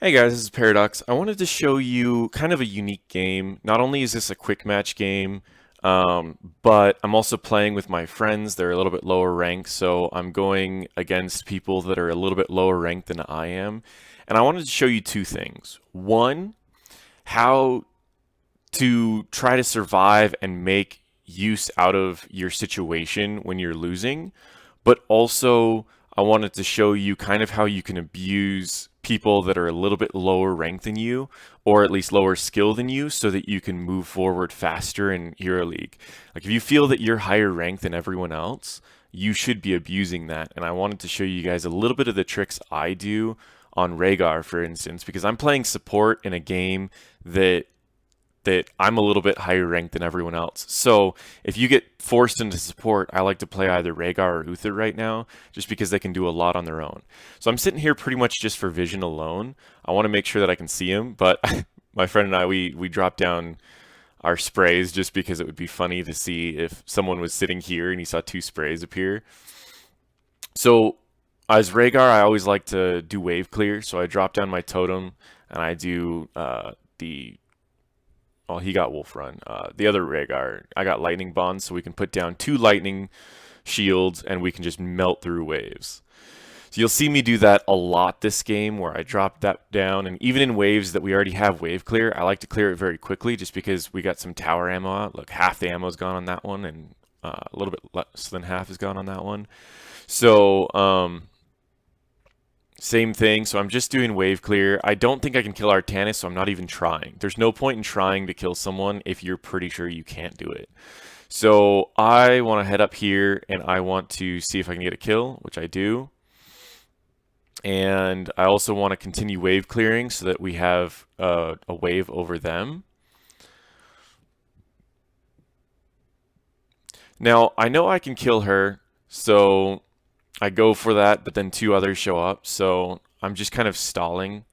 Hey guys, this is Paradox. I wanted to show you kind of a unique game. Not only is this a quick match game, but I'm also playing with my friends. They're a little bit lower ranked, so I'm going against people that are a little bit lower ranked than I am. And I wanted to show you two things. One, how to try to survive and make use out of your situation when you're losing, but also I wanted to show you kind of how you can abuse people that are a little bit lower ranked than you, or at least lower skill than you, so that you can move forward faster in Hero League. Like if you feel that you're higher ranked than everyone else, you should be abusing that. And I wanted to show you guys a little bit of the tricks I do on Rehgar, for instance, because I'm playing support in a game that I'm a little bit higher ranked than everyone else. So if you get forced into support, I like to play either Rehgar or Uther right now, just because they can do a lot on their own. So I'm sitting here pretty much just for vision alone. I want to make sure that I can see him, but my friend and I, we dropped down our sprays just because it would be funny to see if someone was sitting here and he saw two sprays appear. So as Rehgar, I always like to do wave clear, so I drop down my totem and I do the well, he got Wolf Run. The other Rehgar, I got Lightning Bond, so we can put down two lightning shields and we can just melt through waves. So you'll see me do that a lot this game, where I drop that down, and even in waves that we already have wave clear, I like to clear it very quickly just because we got some tower ammo out. Look, half the ammo's gone on that one, and a little bit less than half is gone on that one. So, same thing, so I'm just doing wave clear. I don't think I can kill Artanis, so I'm not even trying. There's no point in trying to kill someone if you're pretty sure you can't do it. So I want to head up here and I want to see if I can get a kill, which I do. And I also want to continue wave clearing so that we have a wave over them. Now, I know I can kill her, so I go for that, but then two others show up, so I'm just kind of stalling.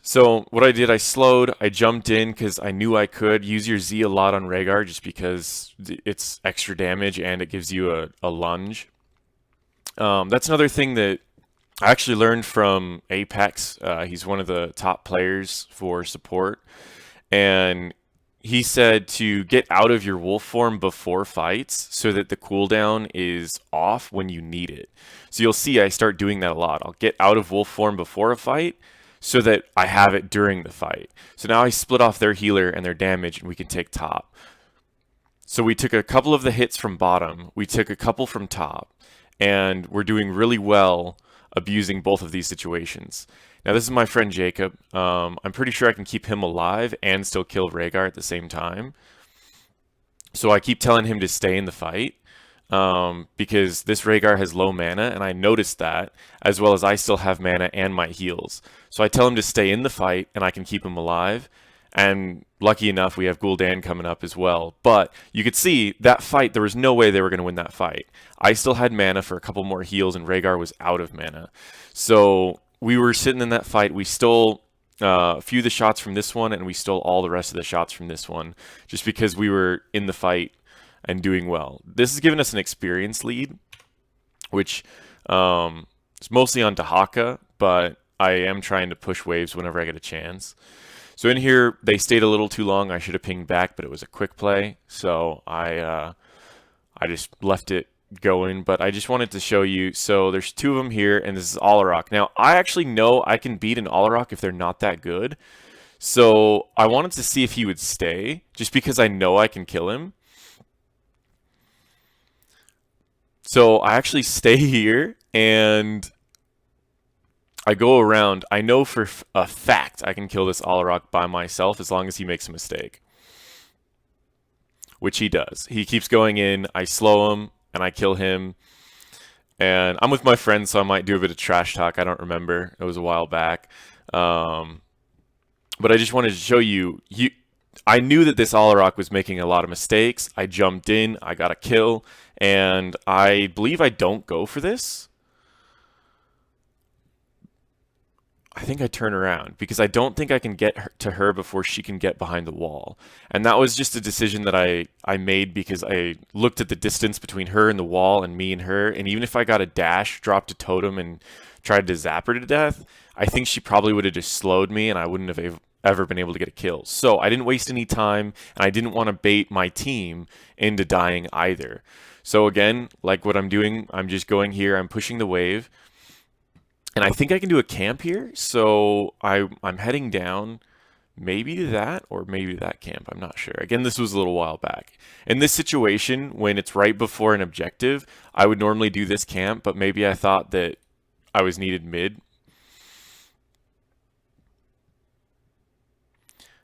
So what I did, I slowed, I jumped in because I knew I could. Use your Z a lot on Rehgar just because it's extra damage and it gives you a lunge. That's another thing that I actually learned from Apex. He's one of the top players for support. And he said to get out of your wolf form before fights so that the cooldown is off when you need it. So you'll see I start doing that a lot. I'll get out of wolf form before a fight so that I have it during the fight. So now I split off their healer and their damage and we can take top. So we took a couple of the hits from bottom, we took a couple from top, and we're doing really well abusing both of these situations. Now this is my friend Jacob. I'm pretty sure I can keep him alive and still kill Rehgar at the same time. So I keep telling him to stay in the fight because this Rehgar has low mana, and I noticed that, as well as I still have mana and my heals. So I tell him to stay in the fight, and I can keep him alive. And lucky enough, we have Gul'dan coming up as well. But you could see that fight, there was no way they were going to win that fight. I still had mana for a couple more heals, and Rehgar was out of mana. So we were sitting in that fight. We stole a few of the shots from this one, and we stole all the rest of the shots from this one, just because we were in the fight and doing well. This has given us an experience lead, which is mostly on Dahaka, but I am trying to push waves whenever I get a chance. So in here, they stayed a little too long. I should have pinged back, but it was a quick play, so I just left it going. But I just wanted to show you. So there's two of them here, and this is Olorok. Now, I actually know I can beat an Olorok if they're not that good. So I wanted to see if he would stay, just because I know I can kill him. So I actually stay here, and I go around. I know for a fact I can kill this Olorok by myself as long as he makes a mistake. Which he does. He keeps going in, I slow him, and I kill him. And I'm with my friends, so I might do a bit of trash talk. I don't remember. It was a while back. But I just wanted to show you, I knew that this Olorok was making a lot of mistakes. I jumped in, I got a kill, and I believe I don't go for this. I think I turn around because I don't think I can get to her before she can get behind the wall. And that was just a decision that I made because I looked at the distance between her and the wall and me and her. And even if I got a dash, dropped a totem, and tried to zap her to death, I think she probably would have just slowed me and I wouldn't have ever been able to get a kill. So I didn't waste any time and I didn't want to bait my team into dying either. So again, like what I'm doing, I'm just going here, I'm pushing the wave. And I think I can do a camp here, so I'm heading down maybe to that or maybe to that camp. I'm not sure. Again, this was a little while back. In this situation, when it's right before an objective, I would normally do this camp, but maybe I thought that I was needed mid.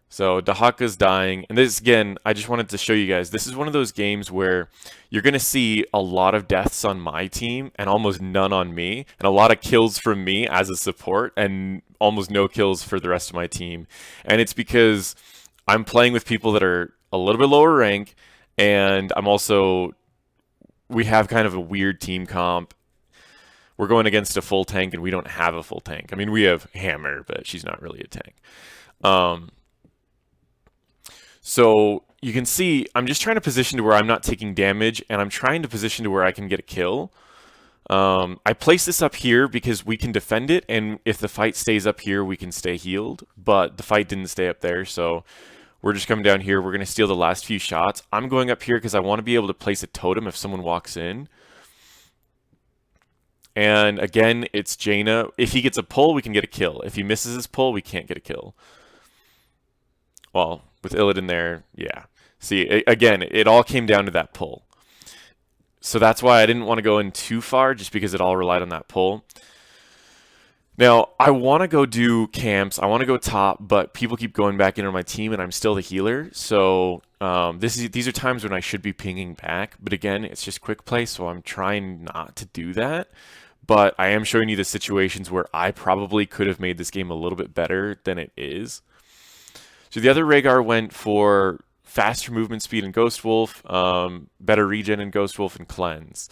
So Dahaka's dying, and this again, I just wanted to show you guys, this is one of those games where you're going to see a lot of deaths on my team and almost none on me, and a lot of kills from me as a support and almost no kills for the rest of my team. And it's because I'm playing with people that are a little bit lower rank, and we have kind of a weird team comp. We're going against a full tank, and we don't have a full tank. I mean, we have Hammer, but she's not really a tank. So you can see I'm just trying to position to where I'm not taking damage, and I'm trying to position to where I can get a kill. I place this up here because we can defend it, and if the fight stays up here, we can stay healed. But the fight didn't stay up there, so we're just coming down here. We're going to steal the last few shots. I'm going up here because I want to be able to place a totem if someone walks in. And again, it's Jaina. If he gets a pull, we can get a kill. If he misses his pull, we can't get a kill. Well, with Illidan there, yeah. See, again, it all came down to that pull. So that's why I didn't want to go in too far, just because it all relied on that pull. Now, I want to go do camps. I want to go top, but people keep going back into my team, and I'm still the healer. So these are times when I should be pinging back. But again, it's just quick play, so I'm trying not to do that. But I am showing you the situations where I probably could have made this game a little bit better than it is. So the other Rehgar went for faster movement speed in Ghost Wolf, better regen in Ghost Wolf, and cleanse.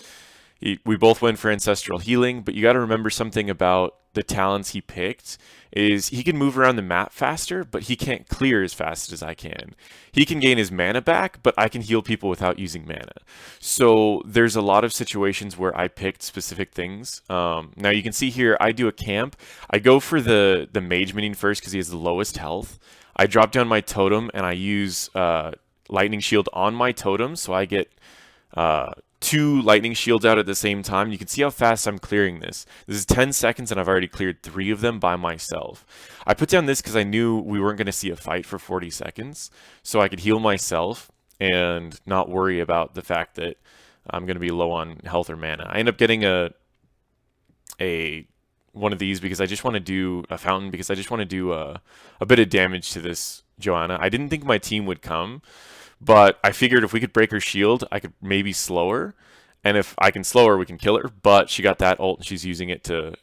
We both went for ancestral healing, but you got to remember something about the talents he picked is he can move around the map faster, but he can't clear as fast as I can. He can gain his mana back, but I can heal people without using mana. So there's a lot of situations where I picked specific things. Now you can see here, I do a camp. I go for the mage minion first because he has the lowest health. I drop down my totem and I use lightning shield on my totem, so I get 2 lightning shields out at the same time. You can see how fast I'm clearing this. This is 10 seconds and I've already cleared 3 of them by myself. I put down this because I knew we weren't going to see a fight for 40 seconds, so I could heal myself and not worry about the fact that I'm going to be low on health or mana. I end up getting one of these because I just want to do a fountain because I just want to do a bit of damage to this Johanna. I didn't think my team would come, but I figured if we could break her shield, I could maybe slow her. And if I can slow her, we can kill her. But she got that ult and she's using it to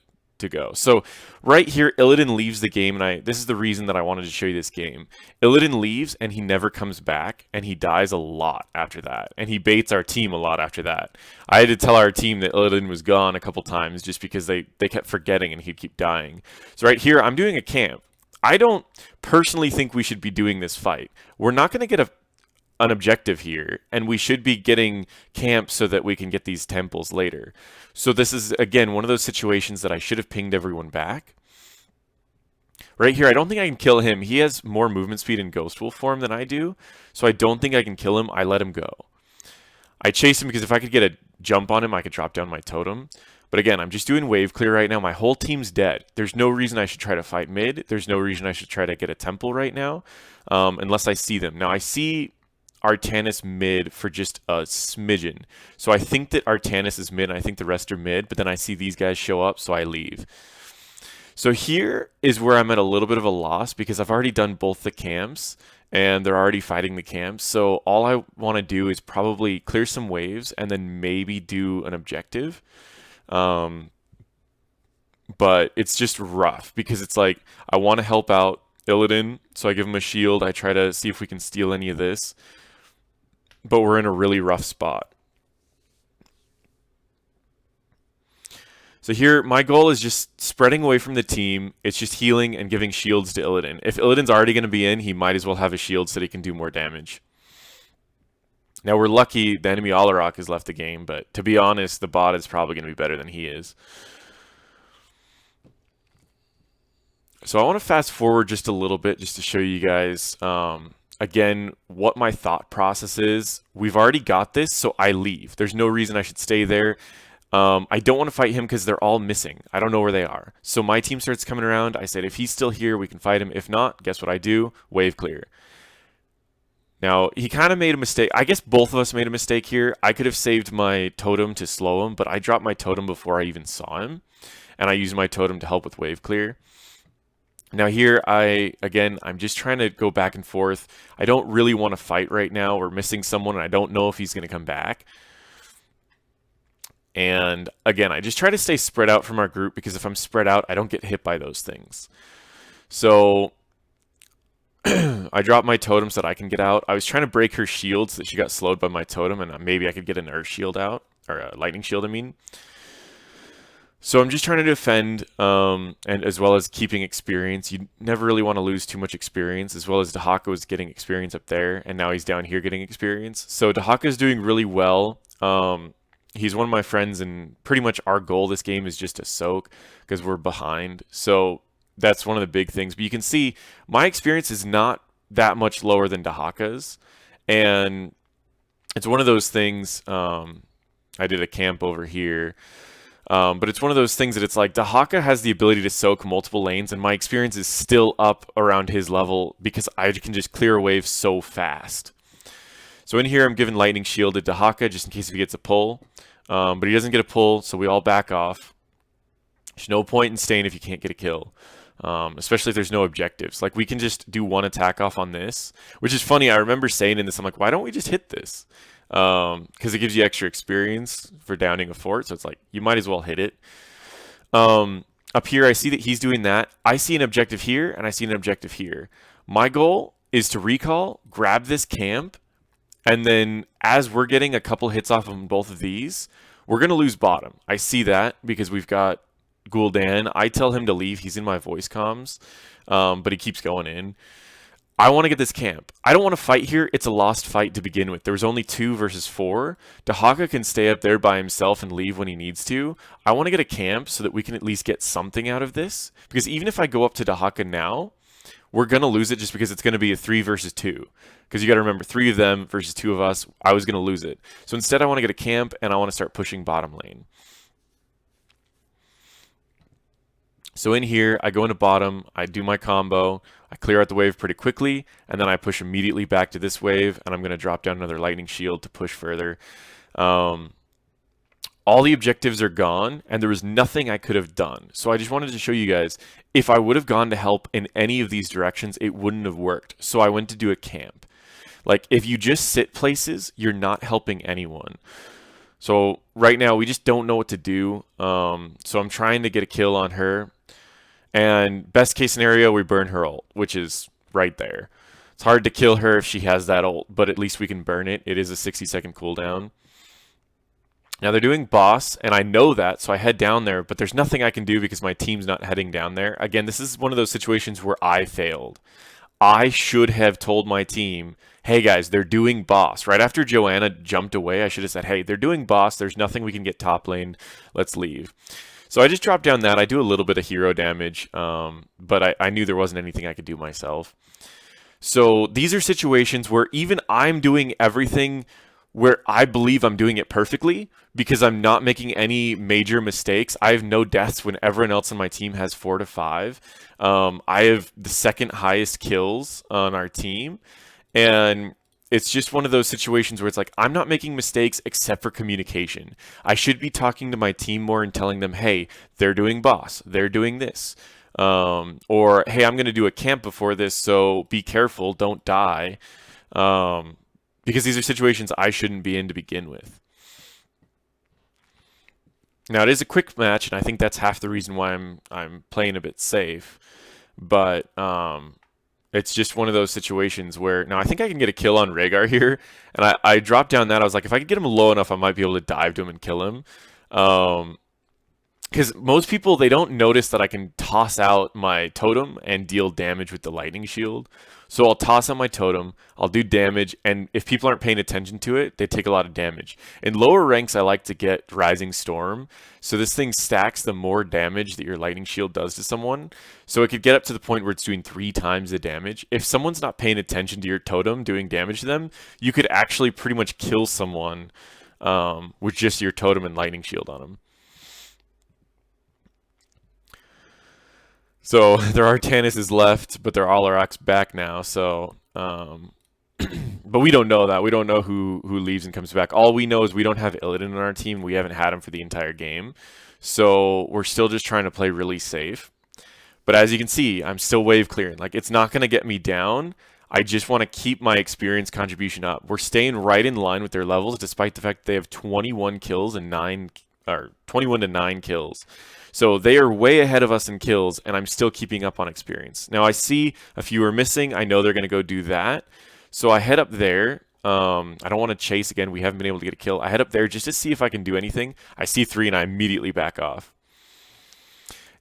go. So right here, Illidan leaves the game, and this is the reason that I wanted to show you this game. Illidan leaves and he never comes back, and he dies a lot after that, and he baits our team a lot after that. I had to tell our team that Illidan was gone a couple times just because they kept forgetting and he'd keep dying. So right here, I'm doing a camp. I don't personally think we should be doing this fight. We're not going to get an objective here, and we should be getting camp so that we can get these temples later. So this is, again, one of those situations that I should have pinged everyone back. Right here, I don't think I can kill him. He has more movement speed in Ghost Wolf form than I do, so I don't think I can kill him. I let him go. I chase him because if I could get a jump on him, I could drop down my totem. But again, I'm just doing wave clear right now. My whole team's dead. There's no reason I should try to fight mid. There's no reason I should try to get a temple right now, unless I see them. Now, I see Artanis mid for just a smidgen. So I think that Artanis is mid, and I think the rest are mid, but then I see these guys show up, so I leave. So here is where I'm at a little bit of a loss because I've already done both the camps, and they're already fighting the camps. So all I want to do is probably clear some waves and then maybe do an objective. But it's just rough because it's like I want to help out Illidan, so I give him a shield. I try to see if we can steal any of this. But we're in a really rough spot. So here, my goal is just spreading away from the team. It's just healing and giving shields to Illidan. If Illidan's already going to be in, he might as well have a shield so that he can do more damage. Now, we're lucky the enemy Alarak has left the game, but to be honest, the bot is probably going to be better than he is. So I want to fast forward just a little bit just to show you guys, again, what my thought process is. We've already got this, so I leave. There's no reason I should stay there. I don't want to fight him because they're all missing. I don't know where they are. So my team starts coming around. I said, if he's still here, we can fight him. If not, guess what I do? Wave clear. Now, he kind of made a mistake. I guess both of us made a mistake here. I could have saved my totem to slow him, but I dropped my totem before I even saw him. And I used my totem to help with wave clear. Now here, I'm just trying to go back and forth. I don't really want to fight right now. We're missing someone, and I don't know if he's going to come back. And again, I just try to stay spread out from our group because if I'm spread out, I don't get hit by those things. So I dropped my totem so that I can get out. I was trying to break her shield so that she got slowed by my totem, and maybe I could get an earth shield out, or a lightning shield, I mean. So I'm just trying to defend, and as well as keeping experience. You never really want to lose too much experience, as well as Dehaka was getting experience up there, and now he's down here getting experience. So Dehaka is doing really well. He's one of my friends, and pretty much our goal this game is just to soak because we're behind. So that's one of the big things. But you can see my experience is not that much lower than Dehaka's, and it's one of those things. I did a camp over here. But it's one of those things that it's like Dehaka has the ability to soak multiple lanes, and my experience is still up around his level because I can just clear a wave so fast. So in here, I'm giving Lightning Shield to Dehaka just in case if he gets a pull. But he doesn't get a pull, so we all back off. There's no point in staying if you can't get a kill, especially if there's no objectives. Like, we can just do one attack off on this, which is funny. I remember saying in this, I'm like, why don't we just hit this? Because it gives you extra experience for downing a fort, so it's like, you might as well hit it. Up here, I see that he's doing that. I see an objective here, and I see an objective here. My goal is to recall, grab this camp, and then as we're getting a couple hits off of both of these, we're going to lose bottom. I see that because we've got Gul'dan. I tell him to leave. He's in my voice comms, but he keeps going in. I want to get this camp. I don't want to fight here. It's a lost fight to begin with. There was only 2 versus 4. Dehaka can stay up there by himself and leave when he needs to. I want to get a camp so that we can at least get something out of this. Because even if I go up to Dehaka now, we're going to lose it just because it's going to be a 3 versus 2. Because you got to remember, 3 of them versus 2 of us, I was going to lose it. So instead, I want to get a camp, and I want to start pushing bottom lane. So in here, I go into bottom, I do my combo, I clear out the wave pretty quickly, and then I push immediately back to this wave, and I'm going to drop down another lightning shield to push further. All the objectives are gone, and there was nothing I could have done. So I just wanted to show you guys, if I would have gone to help in any of these directions, it wouldn't have worked. So I went to do a camp. Like, if you just sit places, you're not helping anyone. So right now, we just don't know what to do. So I'm trying to get a kill on her. And best case scenario, we burn her ult, which is right there. It's hard to kill her if she has that ult, but at least we can burn it. It is a 60-second cooldown. Now they're doing boss, and I know that, so I head down there, but there's nothing I can do because my team's not heading down there. Again, this is one of those situations where I failed. I should have told my team, hey guys, they're doing boss. Right after Joanna jumped away, I should have said, hey, they're doing boss. There's nothing we can get top lane. Let's leave. So I just dropped down that. I do a little bit of hero damage, but I knew there wasn't anything I could do myself. So these are situations where even I'm doing everything where I believe I'm doing it perfectly because I'm not making any major mistakes. I have no deaths when everyone else on my team has 4 to 5. I have the second highest kills on our team. And it's just one of those situations where it's like, I'm not making mistakes except for communication. I should be talking to my team more and telling them, hey, they're doing boss, they're doing this. Or, hey, I'm going to do a camp before this, so be careful, don't die. Because these are situations I shouldn't be in to begin with. Now, it is a quick match, and I think that's half the reason why I'm playing a bit safe. But it's just one of those situations where, now I think I can get a kill on Rhaegar here, and I dropped down that. I was like, if I could get him low enough, I might be able to dive to him and kill him. because most people, they don't notice that I can toss out my totem and deal damage with the lightning shield. So I'll toss out my totem, I'll do damage, and if people aren't paying attention to it, they take a lot of damage. In lower ranks, I like to get Rising Storm, so this thing stacks the more damage that your lightning shield does to someone. So it could get up to the point where it's doing 3 times the damage. If someone's not paying attention to your totem doing damage to them, you could actually pretty much kill someone with just your totem and lightning shield on them. So there are Tannises left, but they're Alarak's back now. So, but we don't know that. We don't know who leaves and comes back. All we know is we don't have Illidan on our team. We haven't had him for the entire game. So we're still just trying to play really safe. But as you can see, I'm still wave clearing. Like, it's not going to get me down. I just want to keep my experience contribution up. We're staying right in line with their levels, despite the fact that they have 21 kills and 9, or 21 to 9 kills. So they are way ahead of us in kills, and I'm still keeping up on experience. Now I see a few are missing. I know they're going to go do that. So I head up there. I don't want to chase again. We haven't been able to get a kill. I head up there just to see if I can do anything. I see 3, and I immediately back off.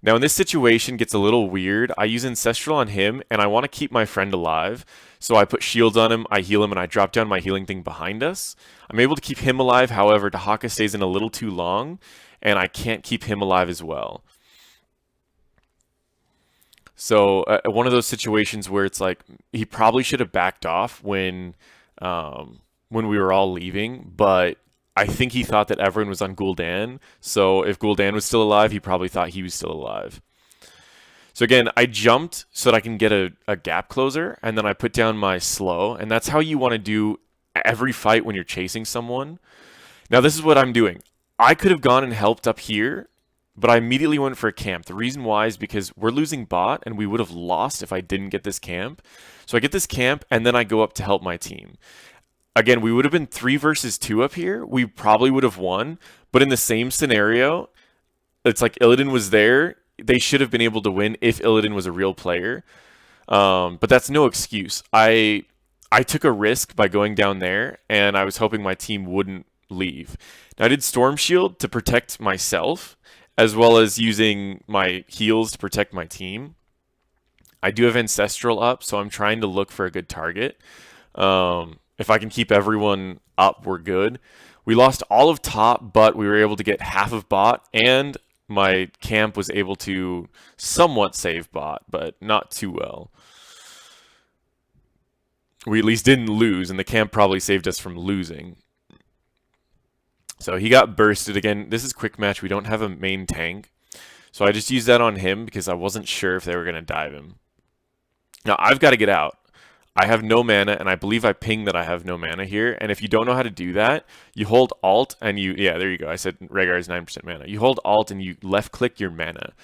Now, in this situation, gets a little weird. I use Ancestral on him, and I want to keep my friend alive. So I put shields on him, I heal him, and I drop down my healing thing behind us. I'm able to keep him alive. However, Dahaka stays in a little too long, and I can't keep him alive as well. So one of those situations where it's like he probably should have backed off when we were all leaving, but I think he thought that everyone was on Gul'dan. So if Gul'dan was still alive, he probably thought he was still alive. So again, I jumped so that I can get a gap closer, and then I put down my slow, and that's how you want to do every fight when you're chasing someone. Now this is what I'm doing. I could have gone and helped up here, but I immediately went for a camp. The reason why is because we're losing bot, and we would have lost if I didn't get this camp. So I get this camp, and then I go up to help my team. Again, we would have been 3 versus 2 up here. We probably would have won, but in the same scenario, it's like Illidan was there. They should have been able to win if Illidan was a real player. But that's no excuse. I took a risk by going down there, and I was hoping my team wouldn't leave. Now, I did Storm Shield to protect myself, as well as using my heals to protect my team. I do have Ancestral up, so I'm trying to look for a good target. If I can keep everyone up, we're good. We lost all of top, but we were able to get half of bot, and my camp was able to somewhat save bot, but not too well. We at least didn't lose, and the camp probably saved us from losing. So he got bursted again. This is quick match. We don't have a main tank. So I just used that on him because I wasn't sure if they were going to dive him. Now I've got to get out. I have no mana, and I believe I pinged that I have no mana here. And if you don't know how to do that, you hold Alt, and yeah, there you go. I said Rehgar is 9% mana. You hold Alt, and you left-click your mana.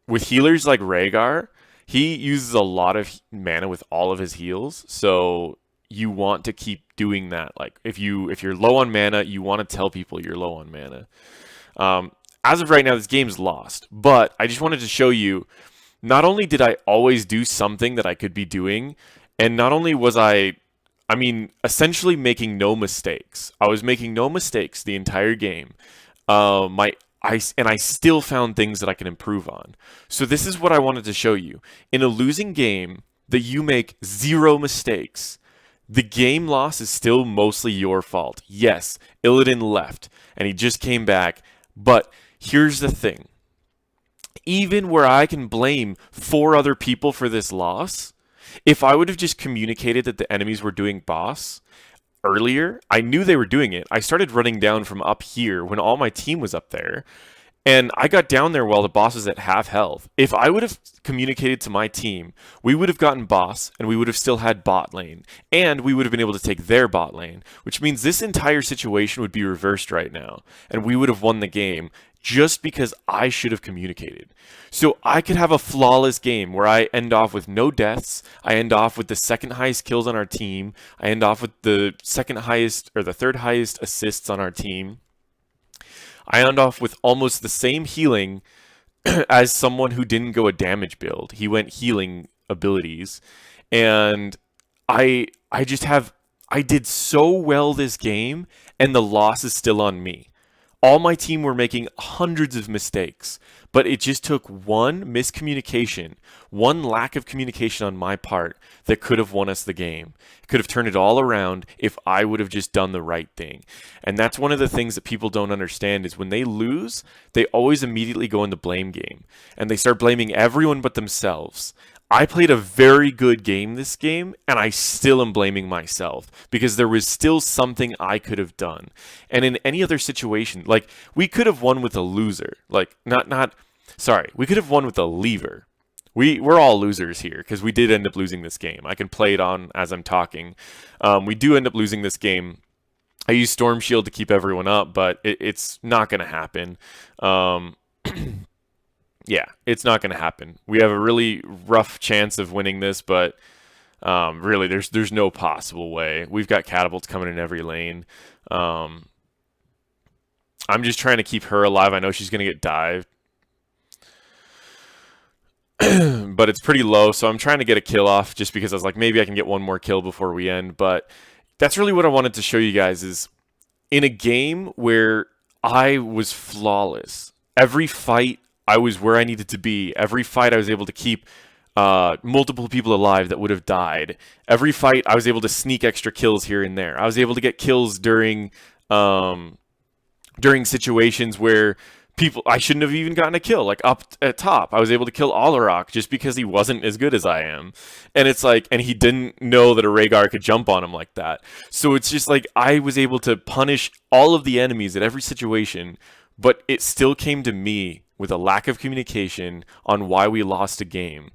With healers like Rehgar, he uses a lot of mana with all of his heals, so you want to keep doing that. Like, if you're low on mana, you want to tell people you're low on mana. As of right now, this game's lost, but I just wanted to show you, not only did I always do something that I could be doing, and not only was I mean, essentially making no mistakes. I was making no mistakes the entire game. I still found things that I can improve on. So this is what I wanted to show you. In a losing game that you make 0 mistakes, the game loss is still mostly your fault. Yes, Illidan left, and he just came back, but here's the thing. Even where I can blame 4 other people for this loss, if I would have just communicated that the enemies were doing boss earlier, I knew they were doing it. I started running down from up here when all my team was up there, and I got down there while the boss was at half health. If I would have communicated to my team, we would have gotten boss, and we would have still had bot lane, and we would have been able to take their bot lane, which means this entire situation would be reversed right now, and we would have won the game just because I should have communicated. So I could have a flawless game where I end off with no deaths, I end off with the second highest kills on our team, I end off with the second highest or the third highest assists on our team. I end off with almost the same healing as someone who didn't go a damage build. He went healing abilities, and I did so well this game, and the loss is still on me. all my team were making hundreds of mistakes, but it just took one miscommunication, one lack of communication on my part that could have won us the game. It could have turned it all around if I would have just done the right thing. And that's one of the things that people don't understand is when they lose, they always immediately go in the blame game and they start blaming everyone but themselves. I played a very good game this game, and I still am blaming myself because there was still something I could have done. And in any other situation, like we could have won with a loser, like we could have won with a lever. We're all losers here because we did end up losing this game. I can play it on as I'm talking. We do end up losing this game. I use Storm Shield to keep everyone up, but it's not going to happen. Yeah, it's not going to happen. We have a really rough chance of winning this, but really, there's no possible way. We've got catapults coming in every lane. I'm just trying to keep her alive. I know she's going to get dived, but it's pretty low, so I'm trying to get a kill off just because I was like, maybe I can get one more kill before we end. But that's really what I wanted to show you guys is in a game where I was flawless. Every fight, I was where I needed to be. Every fight, I was able to keep multiple people alive that would have died. Every fight, I was able to sneak extra kills here and there. I was able to get kills during situations where I shouldn't have even gotten a kill. Like up at top, I was able to kill Alarak just because he wasn't as good as I am. And it's like, and he didn't know that a Rhaegar could jump on him like that. So it's just like I was able to punish all of the enemies at every situation, but it still came to me with a lack of communication on why we lost a game.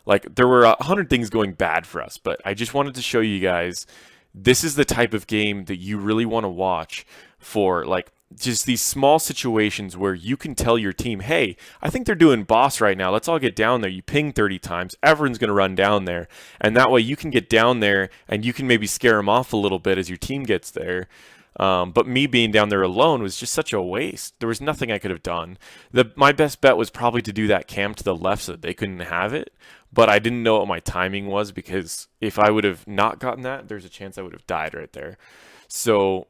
Like, there were 100 things going bad for us, but I just wanted to show you guys this is the type of game that you really want to watch for, like, just these small situations where you can tell your team, hey, I think they're doing boss right now. Let's all get down there. You ping 30 times. Everyone's going to run down there. And that way you can get down there and you can maybe scare them off a little bit as your team gets there. But me being down there alone was just such a waste. There was nothing I could have done. My best bet was probably to do that camp to the left so that they couldn't have it. But I didn't know what my timing was because if I would have not gotten that, there's a chance I would have died right there. So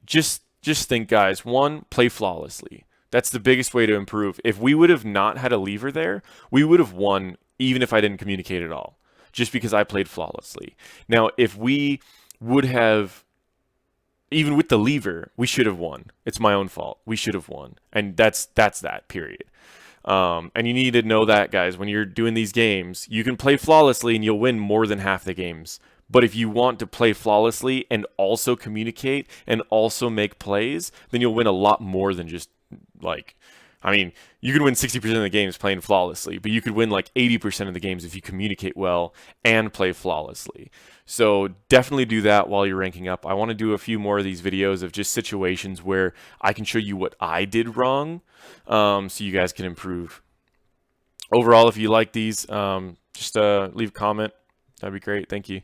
just think, guys. One, play flawlessly. That's the biggest way to improve. If we would have not had a lever there, we would have won even if I didn't communicate at all. Just because I played flawlessly. Now, if we would have, even with the lever, we should have won. It's my own fault. We should have won. And that's that, period. And you need to know that, guys. When you're doing these games, you can play flawlessly and you'll win more than half the games. But if you want to play flawlessly and also communicate and also make plays, then you'll win a lot more than just, like, I mean, you could win 60% of the games playing flawlessly, but you could win like 80% of the games if you communicate well and play flawlessly. So definitely do that while you're ranking up. I want to do a few more of these videos of just situations where I can show you what I did wrong, so you guys can improve. Overall, if you like these, just leave a comment. That'd be great. Thank you.